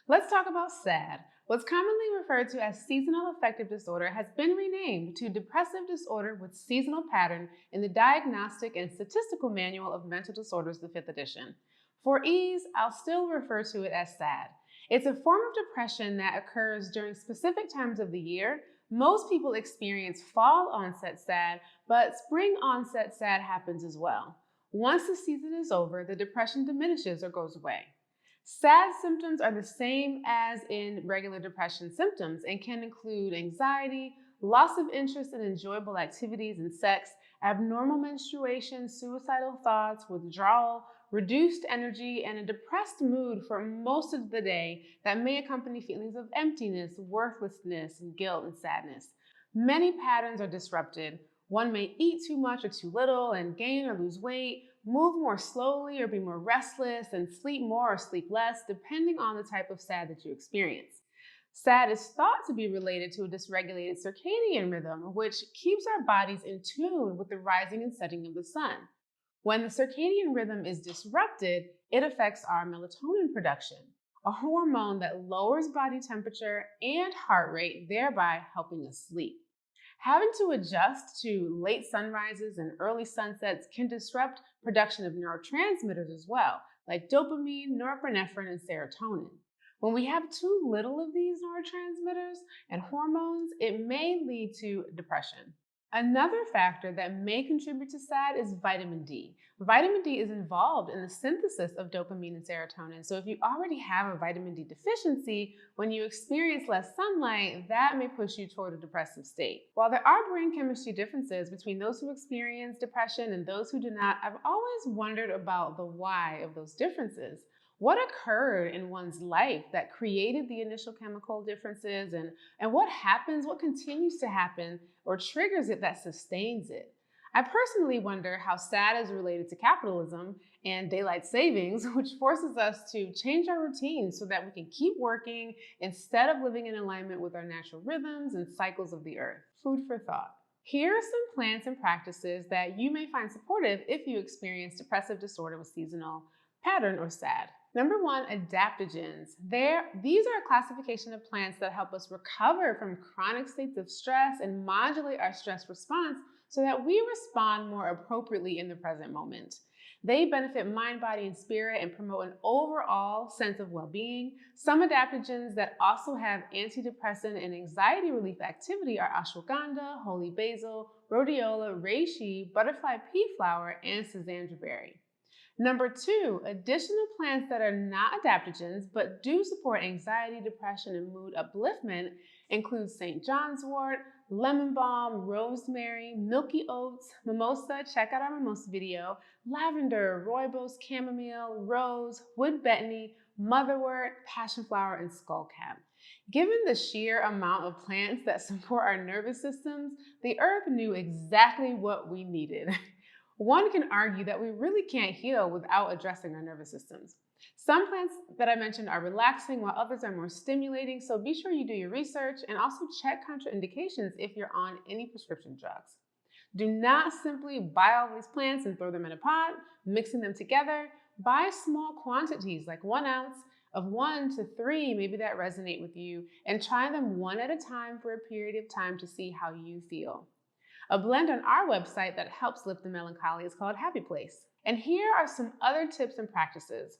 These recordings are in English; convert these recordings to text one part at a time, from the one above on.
Let's talk about SAD. What's commonly referred to as seasonal affective disorder has been renamed to depressive disorder with seasonal pattern in the Diagnostic and Statistical Manual of Mental Disorders, the 5th edition. For ease, I'll still refer to it as SAD. It's a form of depression that occurs during specific times of the year. Most people experience fall onset SAD, but spring onset SAD happens as well. Once the season is over, the depression diminishes or goes away. SAD symptoms are the same as in regular depression symptoms and can include anxiety, loss of interest in enjoyable activities and sex, abnormal menstruation, suicidal thoughts, withdrawal, reduced energy, and a depressed mood for most of the day that may accompany feelings of emptiness, worthlessness, guilt, and sadness. Many patterns are disrupted. One may eat too much or too little and gain or lose weight, move more slowly or be more restless, and sleep more or sleep less, depending on the type of SAD that you experience. SAD is thought to be related to a dysregulated circadian rhythm, which keeps our bodies in tune with the rising and setting of the sun. When the circadian rhythm is disrupted, it affects our melatonin production, a hormone that lowers body temperature and heart rate, thereby helping us sleep. Having to adjust to late sunrises and early sunsets can disrupt production of neurotransmitters as well, like dopamine, norepinephrine, and serotonin. When we have too little of these neurotransmitters and hormones, it may lead to depression. Another factor that may contribute to SAD is vitamin D. Vitamin D is involved in the synthesis of dopamine and serotonin. So if you already have a vitamin D deficiency, when you experience less sunlight, that may push you toward a depressive state. While there are brain chemistry differences between those who experience depression and those who do not, I've always wondered about the why of those differences. What occurred in one's life that created the initial chemical differences, and what happens, what continues to happen or triggers it that sustains it? I personally wonder how SAD is related to capitalism and daylight savings, which forces us to change our routines so that we can keep working instead of living in alignment with our natural rhythms and cycles of the earth. Food for thought. Here are some plants and practices that you may find supportive if you experience depressive disorder with seasonal pattern or SAD. Number one, adaptogens. These are a classification of plants that help us recover from chronic states of stress and modulate our stress response so that we respond more appropriately in the present moment. They benefit mind, body, and spirit and promote an overall sense of well-being. Some adaptogens that also have antidepressant and anxiety relief activity are ashwagandha, holy basil, rhodiola, reishi, butterfly pea flower, and schizandra berry. Number two, additional plants that are not adaptogens but do support anxiety, depression, and mood upliftment include St. John's wort, lemon balm, rosemary, milky oats, mimosa, check out our mimosa video, lavender, rooibos, chamomile, rose, wood betony, motherwort, passion flower, and skullcap. Given the sheer amount of plants that support our nervous systems, the earth knew exactly what we needed. One can argue that we really can't heal without addressing our nervous systems. Some plants that I mentioned are relaxing while others are more stimulating, so be sure you do your research and also check contraindications if you're on any prescription drugs. Do not simply buy all these plants and throw them in a pot, mixing them together. Buy small quantities, like 1 ounce of 1 to 3, maybe that resonate with you, and try them one at a time for a period of time to see how you feel. A blend on our website that helps lift the melancholy is called Happy Place. And here are some other tips and practices.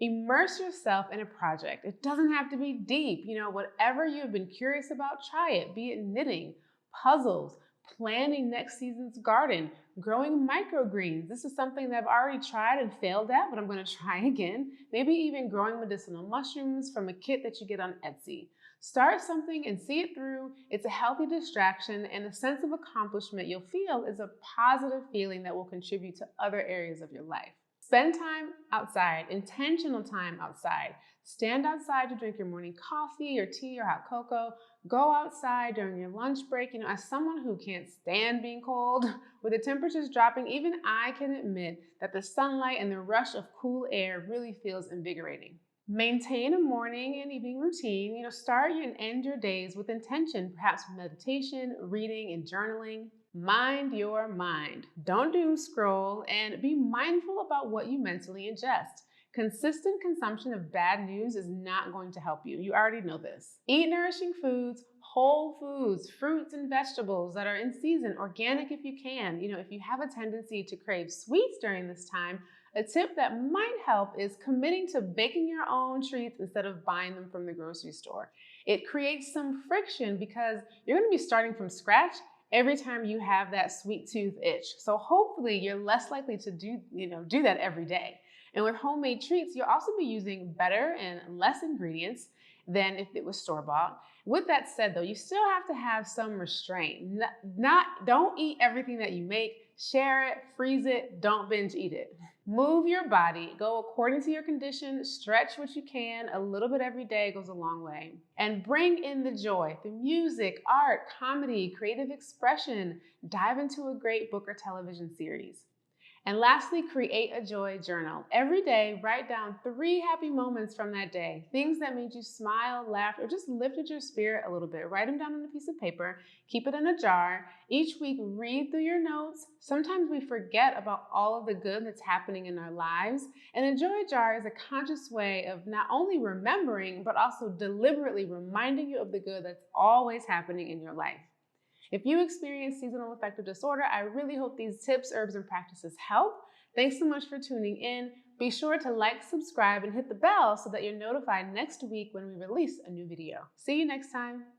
Immerse yourself in a project. It doesn't have to be deep. Whatever you've been curious about, try it. Be it knitting, puzzles, planning next season's garden, growing microgreens. This is something that I've already tried and failed at, but I'm going to try again. Maybe even growing medicinal mushrooms from a kit that you get on Etsy. Start something and see it through. It's a healthy distraction, and the sense of accomplishment you'll feel is a positive feeling that will contribute to other areas of your life. Spend time outside, intentional time outside. Stand outside to drink your morning coffee or tea or hot cocoa. Go outside during your lunch break. As someone who can't stand being cold, with the temperatures dropping, even I can admit that the sunlight and the rush of cool air really feels invigorating. Maintain a morning and evening routine. Start and end your days with intention, perhaps meditation, reading, and journaling. Mind your mind. Don't doom scroll, and be mindful about what you mentally ingest. Consistent consumption of bad news is not going to help you. You already know this. Eat nourishing foods, whole foods, fruits and vegetables that are in season, organic if you can. If you have a tendency to crave sweets during this time, a tip that might help is committing to baking your own treats instead of buying them from the grocery store. It creates some friction because you're going to be starting from scratch every time you have that sweet tooth itch. So hopefully you're less likely to do that every day. And with homemade treats, you'll also be using better and less ingredients than if it was store-bought. With that said, though, you still have to have some restraint. Don't eat everything that you make. Share it, freeze it, don't binge eat it. Move your body, go according to your condition, stretch what you can. A little bit every day goes a long way. And bring in the joy through music, art, comedy, creative expression. Dive into a great book or television series. And lastly, create a joy journal. Every day, write down 3 happy moments from that day. Things that made you smile, laugh, or just lifted your spirit a little bit. Write them down on a piece of paper. Keep it in a jar. Each week, read through your notes. Sometimes we forget about all of the good that's happening in our lives. And a joy jar is a conscious way of not only remembering, but also deliberately reminding you of the good that's always happening in your life. If you experience seasonal affective disorder, I really hope these tips, herbs, and practices help. Thanks so much for tuning in. Be sure to like, subscribe, and hit the bell so that you're notified next week when we release a new video. See you next time.